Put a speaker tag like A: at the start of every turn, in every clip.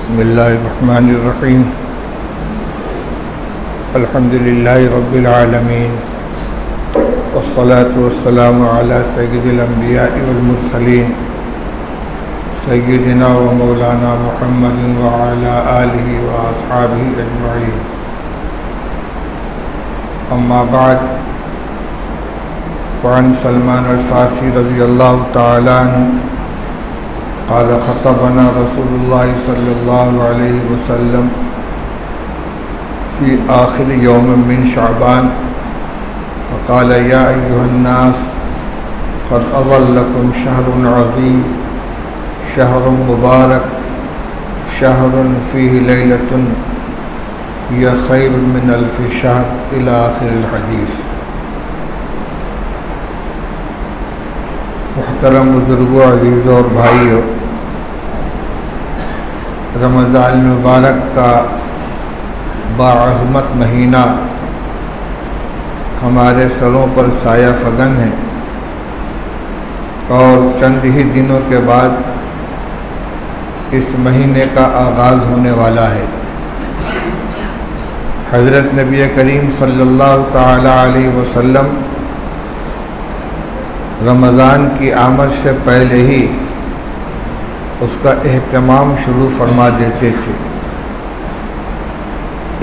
A: बिस्मिल्लाहिर्रहमानिर्रहीम। अल्हम्दुलिल्लाहि रब्बिल आलमीन वस्सलातु वस्सलामु अला सय्यिदिल अंबिया'i वल मुरसलीन सय्यिदिना व मौलाना मुहम्मदिन व अला आलिहि व अस्हाबिहि अजमईन। अम्मा बाद, फ़अन सलमान अल-फ़ारसी रज़ियल्लाहु तआला अन्हु क़ाल ख़तबना रसूलुल्लाह सल्लल्लाहु अलैहि वसल्लम फ़ी आख़िर यौम मिन शअबान फ़क़ाल या अय्युहन्नास क़द अज़ल्लकुम शहरुन अज़ीम शहरुन मुबारक शहरुन फ़ीहि लैलतुन हिय खैरुन मिन अल्फ़ि शहर इला आख़िरिल हदीस। मुहतरम बुज़ुर्गों, अज़ीज़ों और भाइयों, रमज़ान मुबारक का बाअज़मत महीना हमारे सरों पर साया फ़गन है और चंद ही दिनों के बाद इस महीने का आगाज़ होने वाला है। हज़रत नबी करीम सल्लल्लाहु तआला अलैहि वसल्लम रमज़ान की आमद से पहले ही उसका एहतमाम शुरू फरमा देते थे।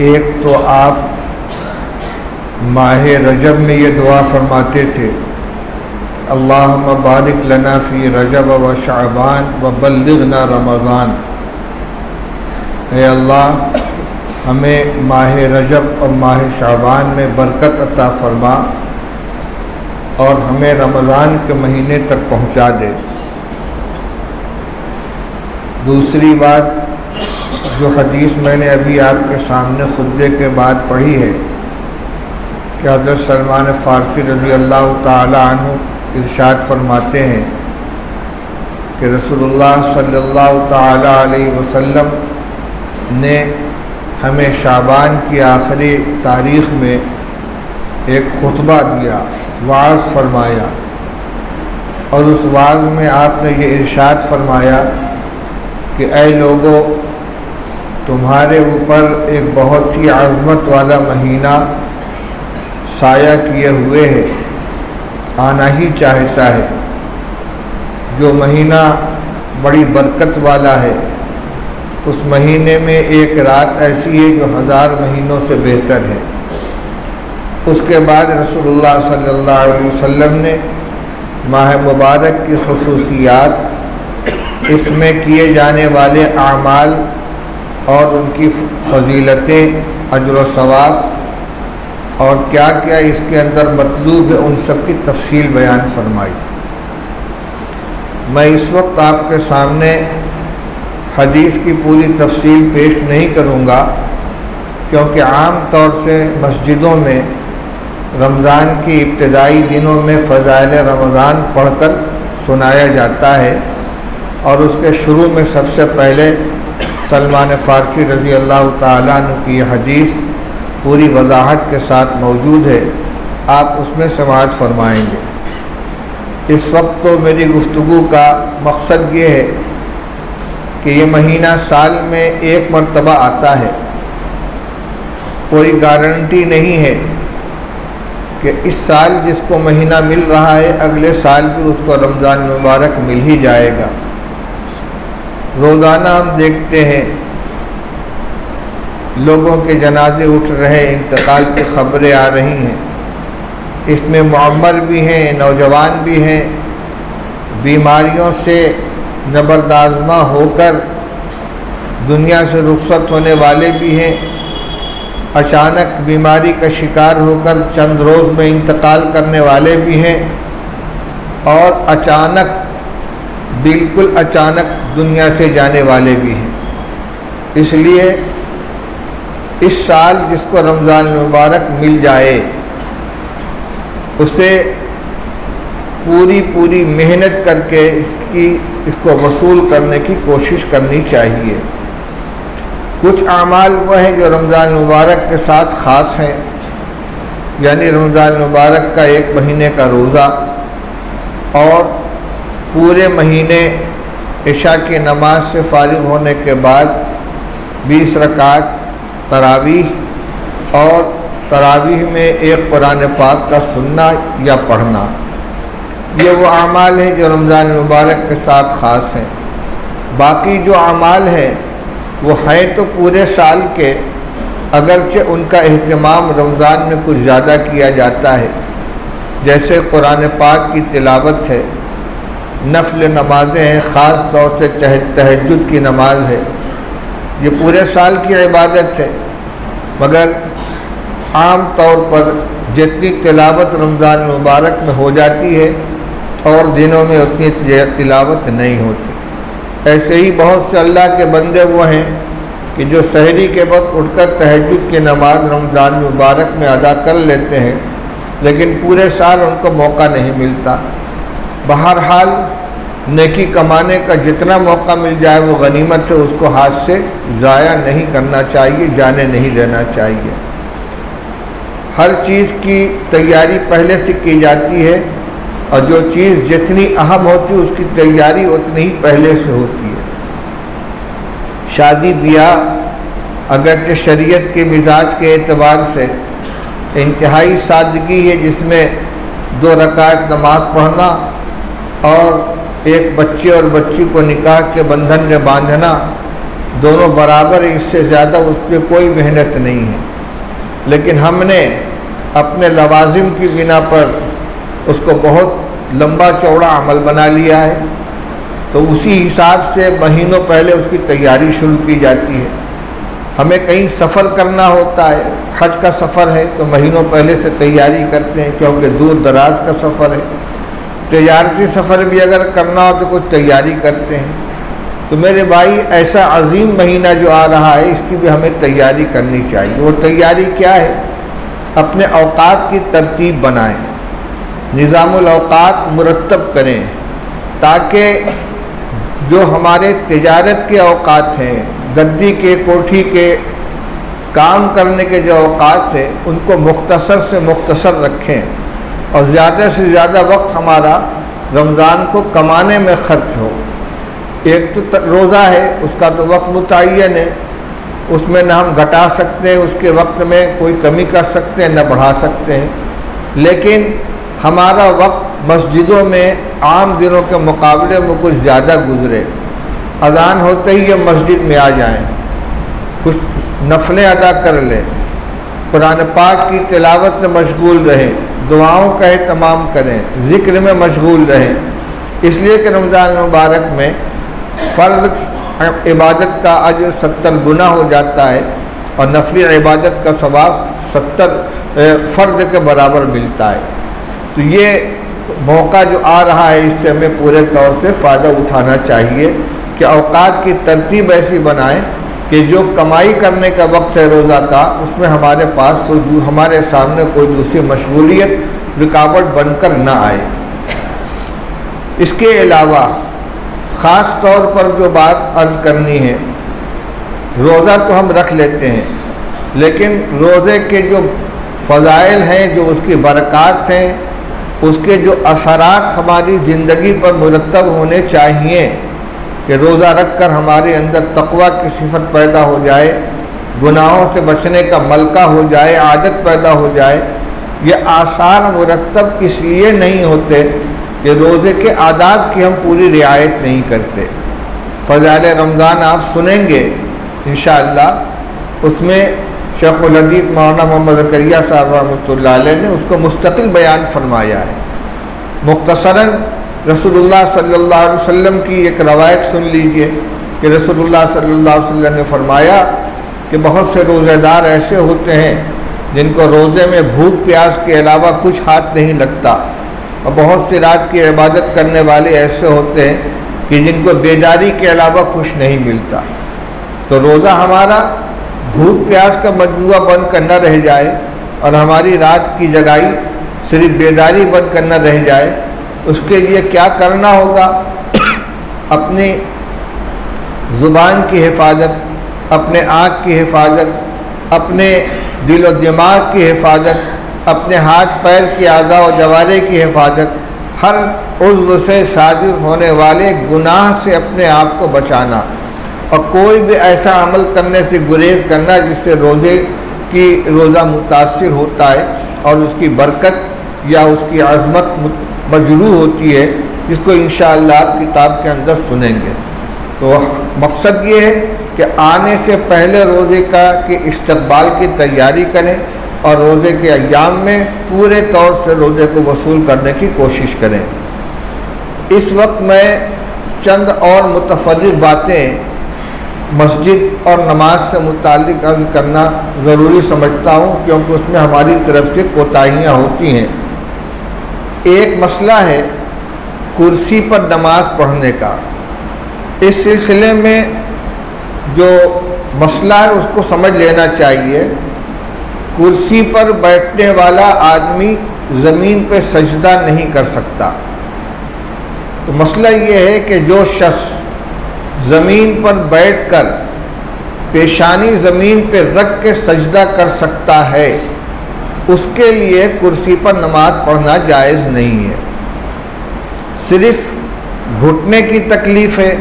A: एक तो आप माह रजब में ये दुआ फरमाते थे, अल्लाहुम्मा बारिक लना फ़ी रजब व शअबान व बल्लिग़ना रमज़ान। ऐ अल्लाह, हमें माह रजब और माह शअबान में बरकत अता फरमा और हमें रमज़ान के महीने तक पहुँचा दे। दूसरी बात, जो हदीस मैंने अभी आपके सामने खुतबे के बाद पढ़ी है कि हज़रत सलमान फ़ारसी रज़ी अल्लाह ताला अन्हु इरशाद फरमाते हैं कि रसूलुल्लाह सल्लल्लाहु ताला अलैहि वसल्लम ने हमें शाबान की आखिरी तारीख़ में एक खुतबा दिया, वाज़ फरमाया, और उस वाज़ में आपने ये इरशाद फरमाया कि ऐ लोगों, तुम्हारे ऊपर एक बहुत ही अज़मत वाला महीना साया किए हुए है, आना ही चाहता है। जो महीना बड़ी बरकत वाला है, उस महीने में एक रात ऐसी है जो 1000 महीनों से बेहतर है। उसके बाद रसूलुल्लाह सल्लल्लाहु अलैहि वसल्लम ने माह मुबारक की ख़ुसूसियात, इसमें किए जाने वाले आमाल और उनकी फ़जीलतें, अज्र व सवाब और क्या क्या इसके अंदर मतलूब है, उन सब की तफसील बयान फरमाई। मैं इस वक्त आपके सामने हदीस की पूरी तफसील पेश नहीं करूँगा, क्योंकि आम तौर से मस्जिदों में रमज़ान की इब्तिदाई दिनों में फ़ज़ाइल रमज़ान पढ़कर सुनाया जाता है और उसके शुरू में सबसे पहले सलमान फ़ारसी रज़ी अल्लाह ताला अन्हु की यह हदीस पूरी वज़ाहत के साथ मौजूद है, आप उसमें समाअत फरमाएंगे। इस वक्त तो मेरी गुफ्तगू का मकसद ये है कि ये महीना साल में एक मरतबा आता है। कोई गारंटी नहीं है कि इस साल जिसको महीना मिल रहा है अगले साल भी उसको रमज़ान मुबारक मिल ही जाएगा। रोज़ाना हम देखते हैं लोगों के जनाजे उठ रहे, इंतकाल की ख़बरें आ रही हैं। इसमें मुअम्मर भी हैं, नौजवान भी हैं, बीमारियों से नबरदाज़मा होकर दुनिया से रुखसत होने वाले भी हैं, अचानक बीमारी का शिकार होकर चंद रोज़ में इंतकाल करने वाले भी हैं, और अचानक, बिल्कुल अचानक दुनिया से जाने वाले भी हैं। इसलिए इस साल जिसको रमज़ान मुबारक मिल जाए उसे पूरी मेहनत करके इसको वसूल करने की कोशिश करनी चाहिए। कुछ आमाल वह हैं जो रमज़ान मुबारक के साथ ख़ास हैं, यानी रमज़ान मुबारक का एक महीने का रोज़ा और पूरे महीने इशा की नमाज से फारिग होने के बाद 20 रकात तरावीह और तरावीह में एक कुरान पाक का सुनना या पढ़ना, ये वो अमाल हैं जो रमज़ान मुबारक के साथ ख़ास हैं। बाकी जो अमाल हैं वो हैं तो पूरे साल के, अगरचे उनका अहतमाम रमज़ान में कुछ ज़्यादा किया जाता है, जैसे कुरान पाक की तिलावत है, नफल नमाज़ें हैं, ख़ास तौर से तहज्जुद की नमाज है। ये पूरे साल की इबादत है, मगर आम तौर पर जितनी तिलावत रमज़ान मुबारक में हो जाती है और दिनों में उतनी तिलावत नहीं होती। ऐसे ही बहुत से अल्लाह के बंदे वो हैं कि जो सहरी के वक्त उठकर तहज्जुद की नमाज रमज़ान मुबारक में अदा कर लेते हैं, लेकिन पूरे साल उनको मौका नहीं मिलता। बहरहाल नेकी कमाने का जितना मौका मिल जाए वो गनीमत है, उसको हाथ से ज़ाया नहीं करना चाहिए, जाने नहीं देना चाहिए। हर चीज़ की तैयारी पहले से की जाती है और जो चीज़ जितनी अहम होती है उसकी तैयारी उतनी ही पहले से होती है। शादी ब्याह अगरचे शरीयत के मिजाज के एतबार से इंतहाई सादगी है, जिसमें 2 रकात नमाज पढ़ना और एक बच्चे और बच्ची को निकाह के बंधन में बांधना दोनों बराबर, इससे ज़्यादा उस पर कोई मेहनत नहीं है। लेकिन हमने अपने लवाजिम की बिना पर उसको बहुत लंबा चौड़ा अमल बना लिया है, तो उसी हिसाब से महीनों पहले उसकी तैयारी शुरू की जाती है। हमें कहीं सफ़र करना होता है, हज का सफ़र है तो महीनों पहले से तैयारी करते हैं, क्योंकि दूर दराज का सफ़र है। तजारती सफ़र भी अगर करना हो तो कुछ तैयारी करते हैं। तो मेरे भाई, ऐसा अजीम महीना जो आ रहा है, इसकी भी हमें तैयारी करनी चाहिए। वो तैयारी क्या है? अपने औकात की तरतीब बनाएं, निज़ामुल औकात मुरत्तब करें, ताकि जो हमारे तिजारत के औकात हैं, गद्दी के, कोठी के, काम करने के जो औकात हैं, उनको मुख्तसर से मुख्तसर रखें और ज़्यादा से ज़्यादा वक्त हमारा रमज़ान को कमाने में खर्च हो। एक तो रोज़ा है, उसका तो वक्त मुतय्यन है, उसमें न हम घटा सकते हैं, उसके वक्त में कोई कमी कर सकते हैं, न बढ़ा सकते हैं। लेकिन हमारा वक्त मस्जिदों में आम दिनों के मुकाबले में कुछ ज़्यादा गुजरे। अज़ान होते ही ये मस्जिद में आ जाएं, कुछ नफलें अदा कर लें, कुरान पाक की तिलावत में मशगूल रहें, दुआओं का एहतमाम करें, ज़िक्र में मशगूल रहें। इसलिए कि रमज़ान मुबारक में फ़र्ज़ इबादत का अजर 70 गुना हो जाता है और नफली इबादत का सवाब 70 फ़र्ज़ के बराबर मिलता है। तो ये मौका जो आ रहा है, इससे हमें पूरे तौर से फ़ायदा उठाना चाहिए कि औकात की तरतीब ऐसी बनाएं कि जो कमाई करने का वक्त है रोज़ा का, उसमें हमारे पास कोई हमारे सामने कोई दूसरी मशगूलियत रुकावट बनकर ना आए। इसके अलावा ख़ास तौर पर जो बात अर्ज़ करनी है, रोज़ा तो हम रख लेते हैं, लेकिन रोज़े के जो फ़ज़ाइल हैं, जो उसकी बरक़ात हैं, उसके जो असरात हमारी ज़िंदगी पर मुरतब होने चाहिए कि रोज़ा रख कर हमारे अंदर तक़वा की सिफत पैदा हो जाए, गुनाहों से बचने का मलका हो जाए, आदत पैदा हो जाए। ये आसार मुरतब इसलिए नहीं होते कि रोज़े के आदाब की हम पूरी रियायत नहीं करते। फ़ज़ाइल रमज़ान आप सुनेंगे इंशाअल्लाह, उसमें शेखुल हदीस मौलाना मोहम्मद ज़करिया साहब रहमतुल्लाह अलैह ने उसको मुस्तकिल बयान फरमाया है। मुख्तसरन रसूलुल्लाह सल्लल्लाहु अलैहि वसल्लम की एक रवायत सुन लीजिए कि रसूलुल्लाह सल्लल्लाहु अलैहि वसल्लम ने फरमाया कि बहुत से रोज़ेदार ऐसे होते हैं जिनको रोज़े में भूख प्यास के अलावा कुछ हाथ नहीं लगता, और बहुत सी रात की इबादत करने वाले ऐसे होते हैं कि जिनको बेदारी के अलावा कुछ नहीं मिलता। तो रोज़ा हमारा भूख प्यास का मजबूआ बन कर न रह जाए और हमारी रात की जगाई सिर्फ बेदारी बन कर न रह जाए, उसके लिए क्या करना होगा? अपनी ज़ुबान की हिफाजत, अपने आँख की हिफाजत, अपने दिल और दिमाग की हिफाजत, अपने हाथ पैर की आज़ा और जवारे की हिफाजत, हर उज़्व से सादिर होने वाले गुनाह से अपने आप को बचाना। और कोई भी ऐसा अमल करने से गुरेज करना जिससे रोज़ा मुतासिर होता है और उसकी बरकत या उसकी अज़मत मजरू होती है, जिसको इंशाअल्लाह आप किताब के अंदर सुनेंगे। तो मकसद ये है कि आने से पहले रोज़े के इस्तक़बाल की तैयारी करें और रोज़े के अय्याम में पूरे तौर से रोज़े को वसूल करने की कोशिश करें। इस वक्त मैं चंद और मुतफ़र्रिक़ बातें मस्जिद और नमाज से मुताल्लिक़ अर्ज़ करना ज़रूरी समझता हूँ, क्योंकि उसमें हमारी तरफ से कोताहियाँ होती हैं। एक मसला है कुर्सी पर नमाज पढ़ने का। इस सिलसिले में जो मसला है उसको समझ लेना चाहिए। कुर्सी पर बैठने वाला आदमी ज़मीन पर सजदा नहीं कर सकता। तो मसला ये है कि जो शख्स ज़मीन पर बैठकर पेशानी ज़मीन पर रख के सजदा कर सकता है, उसके लिए कुर्सी पर नमाज पढ़ना जायज़ नहीं है। सिर्फ़ घुटने की तकलीफ़ है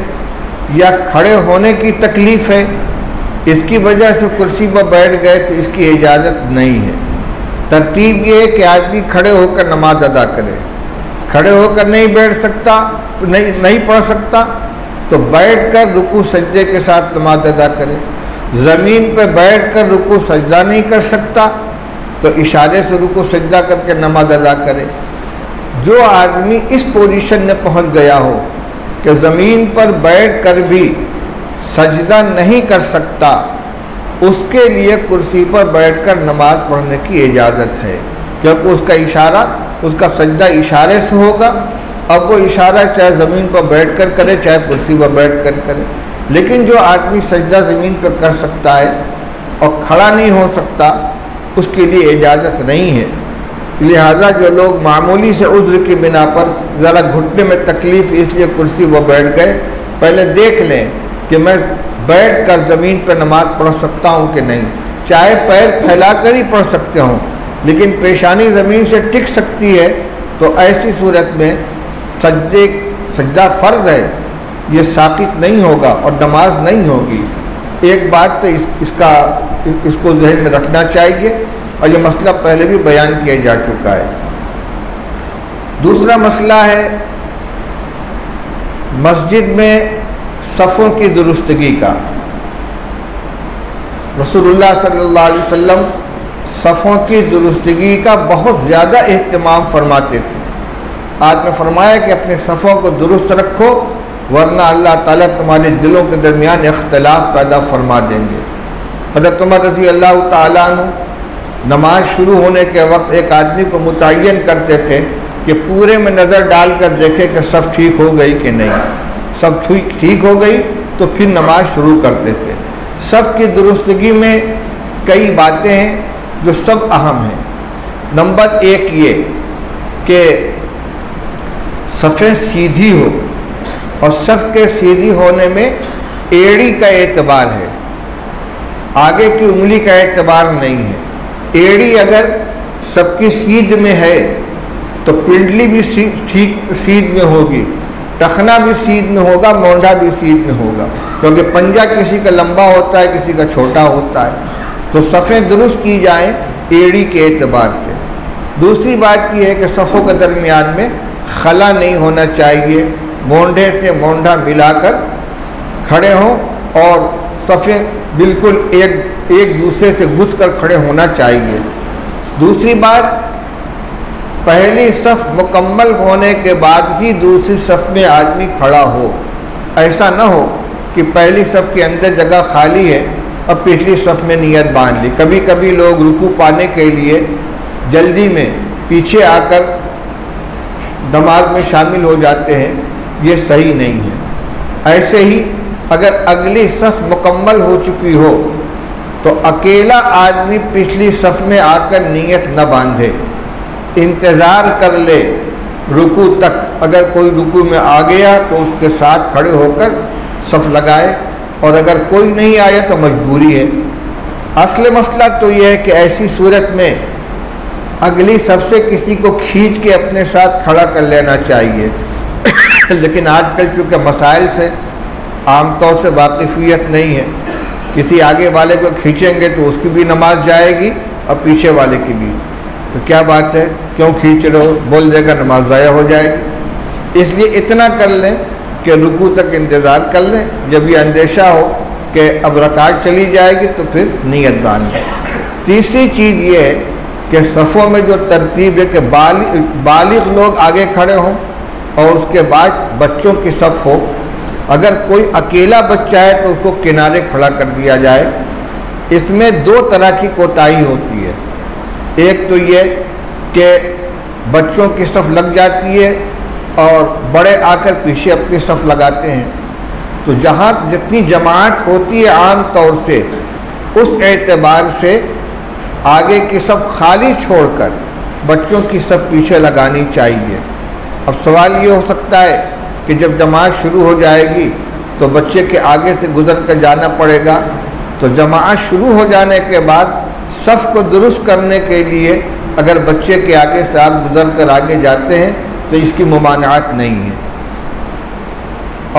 A: या खड़े होने की तकलीफ़ है, इसकी वजह से कुर्सी पर बैठ गए तो इसकी इजाज़त नहीं है। तरतीब ये है कि आदमी खड़े होकर नमाज अदा करे। खड़े होकर नहीं बैठ सकता, नहीं पढ़ सकता, तो बैठकर रुकू सजदे के साथ नमाज अदा करे। ज़मीन पर बैठकर रुकू सजदा नहीं कर सकता, तो इशारे से रुकू सजदा करके नमाज अदा करे। जो आदमी इस पोजीशन में पहुंच गया हो कि ज़मीन पर बैठकर भी सजदा नहीं कर सकता, उसके लिए कुर्सी पर बैठकर नमाज पढ़ने की इजाज़त है, क्योंकि उसका इशारा, उसका सजदा इशारे से होगा। अब वो इशारा चाहे ज़मीन पर बैठकर करे चाहे कुर्सी पर बैठकर करे। लेकिन जो आदमी सजदा ज़मीन पर कर सकता है और खड़ा नहीं हो सकता, उसके लिए इजाज़त नहीं है। लिहाजा जो लोग मामूली से उज़्र की बिना पर ज़रा घुटने में तकलीफ़ इसलिए कुर्सी पर बैठ गए, पहले देख लें कि मैं बैठ कर ज़मीन पर नमाज पढ़ सकता हूँ कि नहीं। चाहे पैर फैला कर ही पढ़ सकते हों, लेकिन पेशानी ज़मीन से टिक सकती है, तो ऐसी सूरत में सजदा फ़र्ज़ है, ये साक़ित नहीं होगा और नमाज नहीं होगी। एक बात तो इसको ज़हन में रखना चाहिए, और ये मसला पहले भी बयान किया जा चुका है। दूसरा मसला है मस्जिद में सफ़ों की दुरुस्तगी का। रसूलुल्लाह सल्लल्लाहु अलैहि वसल्लम सफ़ों की दुरुस्तगी का बहुत ज़्यादा एहतमाम फरमाते थे। आपने फरमाया कि अपने सफ़ों को दुरुस्त रखो, वरना अल्लाह ताला तुम्हारे दिलों के दरमियान इख्तिलाफ पैदा फरमा देंगे। हज़रत उमर रज़ी अल्लाह ताला अन्हु नमाज शुरू होने के वक्त एक आदमी को मुतय्यन करते थे कि पूरे में नज़र डाल कर देखे कि सब ठीक हो गई कि नहीं। सब ठीक हो गई तो फिर नमाज शुरू करते थे। सब की दुरुस्तगी में कई बातें हैं जो सब अहम हैं। नंबर एक ये कि सफ़ें सीधी हो, और सफ़ के सीधी होने में एड़ी का एतबार है, आगे की उंगली का एतबार नहीं है। एड़ी अगर सबकी सीध में है तो पिंडली भी ठीक सीध में होगी, टखना भी सीध में होगा, मोंढा भी सीध में होगा, क्योंकि पंजा किसी का लंबा होता है, किसी का छोटा होता है। तो सफ़ें दुरुस्त की जाएं एड़ी के एतबार से। दूसरी बात यह है कि सफ़ों के दरमियान में खला नहीं होना चाहिए, मोंढे से मोंढा मिलाकर खड़े हों और सफ़ें बिल्कुल एक दूसरे से गुथ कर खड़े होना चाहिए। दूसरी बात, पहली सफ़ मुकम्मल होने के बाद ही दूसरी सफ़ में आदमी खड़ा हो। ऐसा न हो कि पहली सफ़ के अंदर जगह खाली है और पिछली सफ़ में नियत बांध ली। कभी कभी लोग रुकू पाने के लिए जल्दी में पीछे आकर नमाज में शामिल हो जाते हैं, ये सही नहीं है। ऐसे ही अगर अगली सफ़ मुकम्मल हो चुकी हो तो अकेला आदमी पिछली सफ़ में आकर नियत न बांधे, इंतज़ार कर ले रुकू तक। अगर कोई रुकू में आ गया तो उसके साथ खड़े होकर सफ़ लगाए, और अगर कोई नहीं आया तो मजबूरी है। असल मसला तो यह है कि ऐसी सूरत में अगली सफ़ से किसी को खींच के अपने साथ खड़ा कर लेना चाहिए। लेकिन आजकल चूँकि मसाइल से आमतौर से वाकिफियत नहीं है। किसी आगे वाले को खींचेंगे तो उसकी भी नमाज जाएगी और पीछे वाले की भी। तो क्या बात है, क्यों खींच रहे हो, बोल देगा नमाज ज़ाया हो जाएगी। इसलिए इतना कर लें कि रुकू तक इंतज़ार कर लें। जब ये अंदेशा हो कि अब रकात चली जाएगी तो फिर नियत बांध लें। तीसरी चीज़ ये है कि सफ़ों में जो तरतीब है कि बालिग लोग आगे खड़े हों और उसके बाद बच्चों की सफ़ हो। अगर कोई अकेला बच्चा है तो उसको किनारे खड़ा कर दिया जाए। इसमें दो तरह की कोताही होती है। एक तो ये कि बच्चों की सफ़ लग जाती है और बड़े आकर पीछे अपनी सफ़ लगाते हैं। तो जहाँ जितनी जमात होती है आम तौर से, उस एतबार से आगे की सफ़ खाली छोड़कर बच्चों की सफ़ पीछे लगानी चाहिए। अब सवाल ये हो सकता है कि जब जमात शुरू हो जाएगी तो बच्चे के आगे से गुज़र कर जाना पड़ेगा। तो जमात शुरू हो जाने के बाद सफ़ को दुरुस्त करने के लिए अगर बच्चे के आगे से आप गुज़र कर आगे जाते हैं तो इसकी मुमानात नहीं है।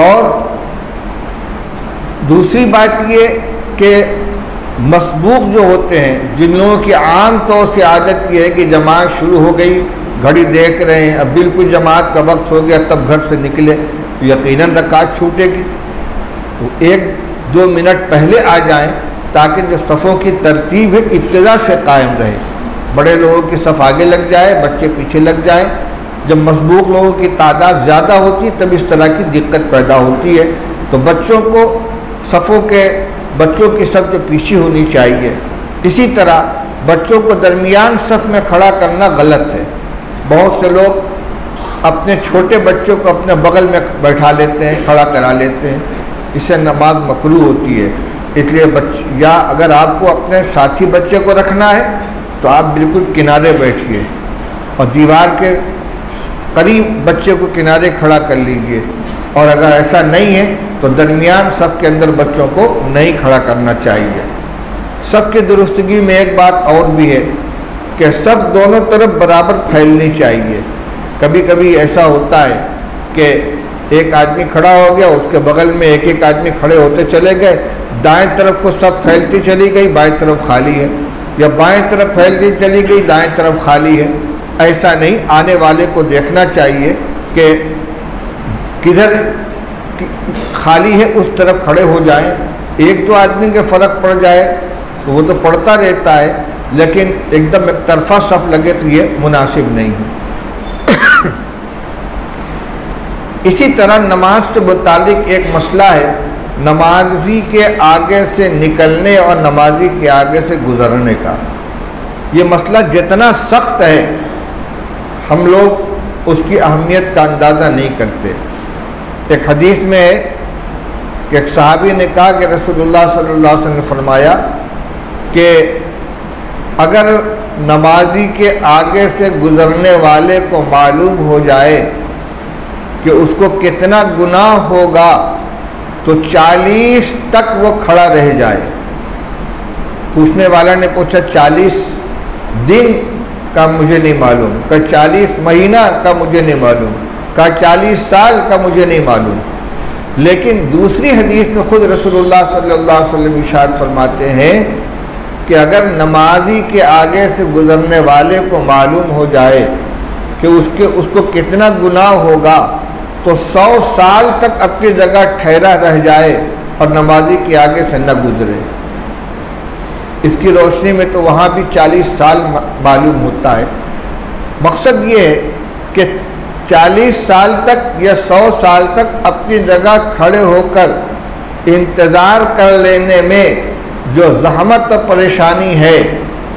A: और दूसरी बात ये कि मसबूक जो होते हैं, जिन लोगों की आम तौर से आदत ये है कि जमात शुरू हो गई, घड़ी देख रहे हैं, अब बिल्कुल जमात का वक्त हो गया तब घर से निकले, तो यकीनन रकात छूटेगी। तो 1-2 मिनट पहले आ जाएं ताकि जो सफ़ों की तरतीब है इब्तिदा से कायम रहे। बड़े लोगों की सफ़ आगे लग जाए, बच्चे पीछे लग जाएं। जब मसबूक लोगों की तादाद ज़्यादा होती है तब इस तरह की दिक्कत पैदा होती है। तो बच्चों को बच्चों की सफ़ जो पीछे होनी चाहिए। इसी तरह बच्चों को दरमियान सफ़ में खड़ा करना गलत है। बहुत से लोग अपने छोटे बच्चों को अपने बगल में बैठा लेते हैं, खड़ा करा लेते हैं, इससे नमाज मकरूह होती है। इसलिए या अगर आपको अपने साथी बच्चे को रखना है तो आप बिल्कुल किनारे बैठिए और दीवार के करीब बच्चे को किनारे खड़ा कर लीजिए। और अगर ऐसा नहीं है तो दरमियान सफ़ के अंदर बच्चों को नहीं खड़ा करना चाहिए। सफ़ की दुरुस्तगी में एक बात और भी है कि सफ़ दोनों तरफ बराबर फैलनी चाहिए। कभी कभी ऐसा होता है कि एक आदमी खड़ा हो गया, उसके बगल में एक आदमी खड़े होते चले गए, दाएं तरफ को सफ़ फैलती चली गई, बाएं तरफ खाली है, या बाएं तरफ फैलती चली गई, दाएं तरफ खाली है। ऐसा नहीं, आने वाले को देखना चाहिए कि किधर खाली है उस तरफ खड़े हो जाएं। 1-2 आदमी के फ़र्क पड़ जाए तो वो तो पड़ता रहता है, लेकिन एकदम एक तरफा सफ़ लगे तो ये मुनासिब नहीं है। इसी तरह नमाज से मुतालिक एक मसला है, नमाजी के आगे से निकलने और नमाजी के आगे से गुज़रने का। ये मसला जितना सख्त है हम लोग उसकी अहमियत का अंदाज़ा नहीं करते। एक हदीस में है कि एक सहाबी ने कहा कि रसूलुल्लाह सल्लल्लाहु अलैहि वसल्लम ने फरमाया कि अगर नमाजी के आगे से गुज़रने वाले को मालूम हो जाए कि उसको कितना गुनाह होगा तो 40 तक वो खड़ा रह जाए। पूछने वाला ने पूछा 40 दिन का मुझे नहीं मालूम, का 40 महीना का मुझे नहीं मालूम, का 40 साल का मुझे नहीं मालूम। लेकिन दूसरी हदीस में खुद रसूलुल्लाह सल्लल्लाहु अलैहि वसल्लम इरशाद फरमाते हैं कि अगर नमाजी के आगे से गुज़रने वाले को मालूम हो जाए कि उसको कितना गुनाह होगा तो 100 साल तक अपनी जगह ठहरा रह जाए और नमाजी के आगे से न गुजरे। इसकी रोशनी में तो वहाँ भी 40 साल मालूम होता है। मकसद ये है कि 40 साल तक या 100 साल तक अपनी जगह खड़े होकर इंतज़ार कर लेने में जो ज़हमत और परेशानी है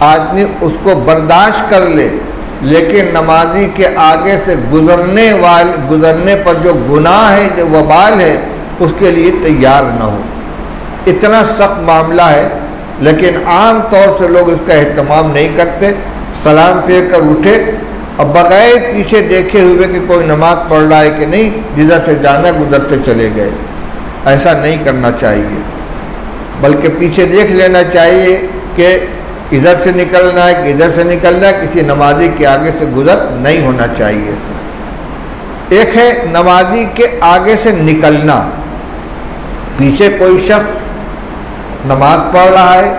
A: आदमी उसको बर्दाश्त कर ले, लेकिन नमाजी के आगे से गुज़रने पर जो गुनाह है, जो वबाल है, उसके लिए तैयार न हो। इतना सख्त मामला है, लेकिन आम तौर से लोग इसका एहतमाम नहीं करते। सलाम फेंक कर उठे और बगैर पीछे देखे हुए कि कोई नमाज पढ़ रहा है कि नहीं, जिधर से जाना गुजरते चले गए। ऐसा नहीं करना चाहिए, बल्कि पीछे देख लेना चाहिए कि इधर से निकलना है कि इधर से निकलना है, किसी नमाजी के आगे से गुजर नहीं होना चाहिए। एक है नमाजी के आगे से निकलना पीछे कोई शख्स नमाज पढ़ रहा है,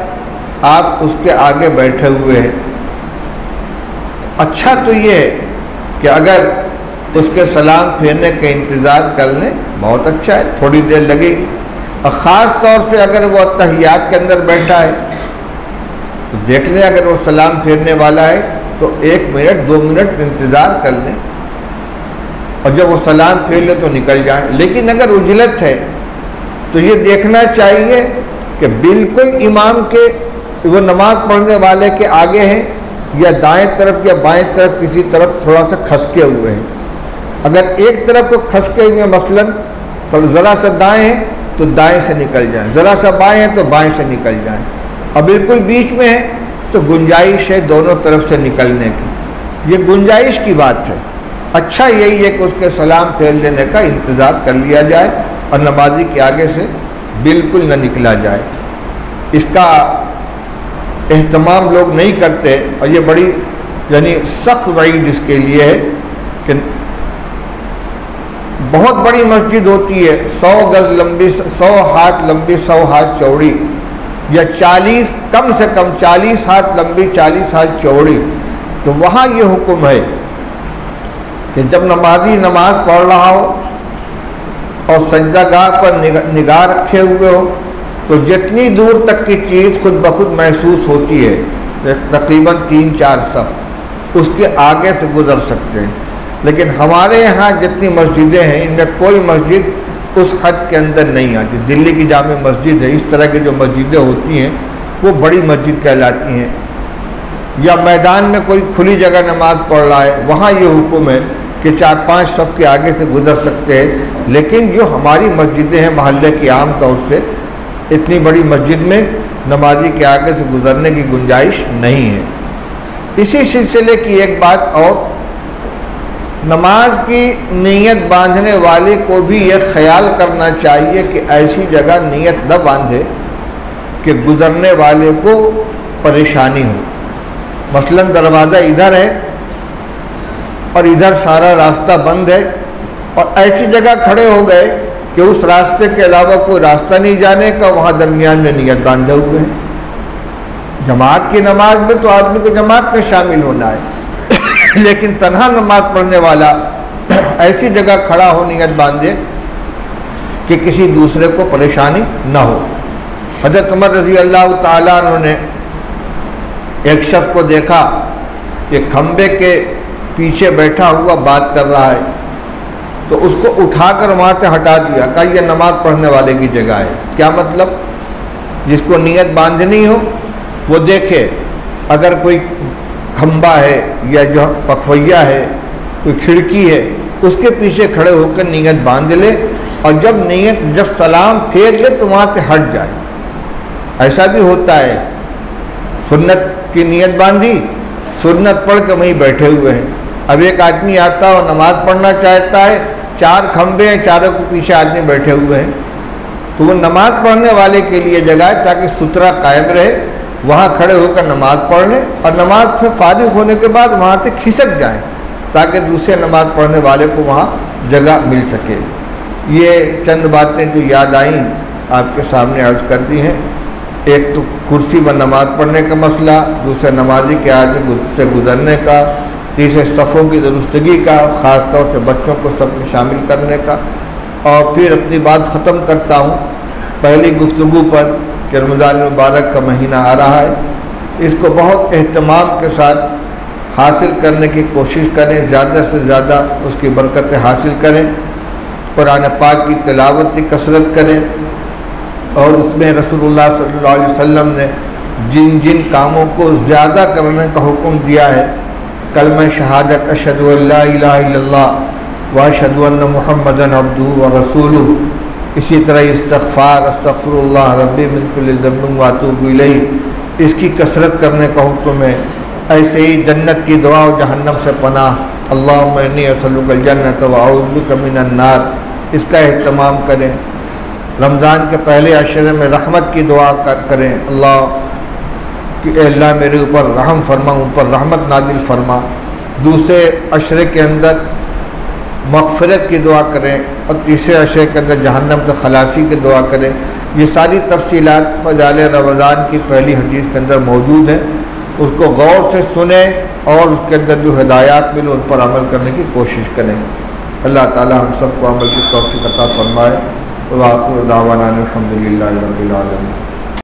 A: आप उसके आगे बैठे हुए हैं। अच्छा तो ये है कि अगर उसके सलाम फेरने का इंतज़ार कर लें, बहुत अच्छा है, थोड़ी देर लगेगी। और ख़ास तौर से अगर वो तहियात के अंदर बैठा है तो देख लें, अगर वो सलाम फेरने वाला है तो 1 मिनट 2 मिनट इंतज़ार कर लें, और जब वो सलाम फेर ले तो निकल जाए। लेकिन अगर उजलत है तो ये देखना चाहिए कि बिल्कुल इमाम के, वो नमाज पढ़ने वाले के आगे हैं या दाएं तरफ या बाएं तरफ, किसी तरफ थोड़ा सा खसके हुए हैं। अगर एक तरफ को खसके हुए मसलन तो ज़रा सा दाएं है तो दाएं से निकल जाएं, ज़रा सा बाएं है तो बाएं से निकल जाएं, और बिल्कुल बीच में है तो गुंजाइश है दोनों तरफ से निकलने की। ये गुंजाइश की बात है। अच्छा यही है कि उसके सलाम फेर लेने का इंतज़ार कर लिया जाए और नमाजी के आगे से बिल्कुल न निकला जाए। इसका एहतमाम लोग नहीं करते, और ये बड़ी यानी सख्त वईद इसके लिए है कि बहुत बड़ी मस्जिद होती है, 100 गज़ लंबी, 100 हाथ लंबी, 100 हाथ चौड़ी, या 40, कम से कम 40 हाथ लंबी, 40 हाथ चौड़ी, तो वहाँ ये हुक्म है कि जब नमाजी नमाज पढ़ रहा हो और सज्जागाह पर निगाह रखे हुए हो तो जितनी दूर तक की चीज़ खुद ब खुद महसूस होती है, तकरीबन 3-4 सफ़ उसके आगे से गुज़र सकते हैं। लेकिन हमारे यहाँ जितनी मस्जिदें हैं इनमें कोई मस्जिद उस हद के अंदर नहीं आती। दिल्ली की जामे मस्जिद है, इस तरह की जो मस्जिदें होती हैं वो बड़ी मस्जिद कहलाती हैं। या मैदान में कोई खुली जगह नमाज पढ़ रहा है, वहाँ ये हुक्म है कि 4-5 सफ़ के आगे से गुज़र सकते हैं। लेकिन जो हमारी मस्जिदें हैं मोहल्ले की, आम तौर से इतनी बड़ी मस्जिद में नमाजी के आगे से गुज़रने की गुंजाइश नहीं है। इसी सिलसिले की एक बात और, नमाज की नीयत बांधने वाले को भी यह ख्याल करना चाहिए कि ऐसी जगह नीयत न बांधे कि गुज़रने वाले को परेशानी हो। मसलन दरवाज़ा इधर है और इधर सारा रास्ता बंद है, और ऐसी जगह खड़े हो गए कि उस रास्ते के अलावा कोई रास्ता नहीं जाने का, वहाँ दरमियान में नियत बांधे हुए हैं। जमात की नमाज में तो आदमी को जमात में शामिल होना है, लेकिन तन्हा नमाज पढ़ने वाला ऐसी जगह खड़ा हो नियत बांधे कि किसी दूसरे को परेशानी न हो। हज़रत उमर रज़ी अल्लाह ताला अन्हु ने एक शख्स को देखा कि खंबे के पीछे बैठा हुआ बात कर रहा है, तो उसको उठाकर वहाँ से हटा दिया, कहा यह नमाज पढ़ने वाले की जगह है। क्या मतलब? जिसको नियत बांधनी हो वो देखे, अगर कोई खंबा है या जो पखवैया है, कोई खिड़की है, उसके पीछे खड़े होकर नियत बांध ले, और जब सलाम फेर ले तो वहाँ से हट जाए। ऐसा भी होता है, सुन्नत की नियत बांधी, सुन्नत पढ़ के वहीं बैठे हुए हैं। अब एक आदमी आता है और नमाज पढ़ना चाहता है, 4 खंबे हैं, चारों के पीछे आदमी बैठे हुए हैं, तो वो नमाज पढ़ने वाले के लिए जगह है ताकि सुतरा कायम रहे, वहाँ खड़े होकर नमाज पढ़ लें, और नमाज से फारिग होने के बाद वहाँ से खिसक जाएं ताकि दूसरे नमाज पढ़ने वाले को वहाँ जगह मिल सके। ये चंद बातें जो याद आई आपके सामने अर्ज़ कर दी हैं। एक तो कुर्सी पर नमाज पढ़ने का मसला, दूसरे नमाजी के आगे से गुज़रने का, तीसरे सफ़ों की दुरुस्तगी का, ख़ास तौर से बच्चों को सब में शामिल करने का। और फिर अपनी बात ख़त्म करता हूँ पहली गुफ्तगू पर कि रमज़ान मुबारक का महीना आ रहा है, इसको बहुत एहतमाम के साथ हासिल करने की कोशिश करें, ज़्यादा से ज़्यादा उसकी बरकतें हासिल करें, कुरान पाक की तिलावत की कसरत करें, और उसमें रसूलुल्लाह सल्लल्लाहु अलैहि वसल्लम ने जिन जिन कामों को ज़्यादा करने का हुक्म दिया है, कलमा शहादत अशहदु अल्ला इलाहा इल्लल्लाह व अशहदु अन्ना मुहम्मदन अब्दुहु व रसूलुहु, इसी तरह इस्तग़फ़ार अस्तग़फ़िरुल्लाह रब्बी मिन कुल्लि ज़ंबिन व अतूबु इलैहि, इसकी कसरत करने का हुक्म है। ऐसे ही जन्नत की दुआ और जहन्नम से पनाह, अल्लाहुम्मा इन्नी असअलुकल जन्नत व अऊज़ु बिका मिनन नार, इसका एहतमाम करें। रमज़ान के पहले अशरे में रहमत की दुआ करें, अल्लाह कि अल्लाह मेरे ऊपर रहम फरमा, ऊपर रहमत नाजिल फरमा। दूसरे अशरे के अंदर मग़फ़िरत की दुआ करें, और तीसरे अशरे के अंदर जहन्नम से खलासी की दुआ करें। ये सारी तफसीलात फ़ज़ाइल रमज़ान की पहली हदीस के अंदर मौजूद है। उसको गौर से सुने और उसके अंदर जो हिदायत मिले उन पर अमल करने की कोशिश करें। अल्लाह ताला हम सबको अमल की तौफ़ीक़ अता फ़रमाए। व आखिर दावाना अल्हम्दुलिल्लाहि रब्बिल आलमीन।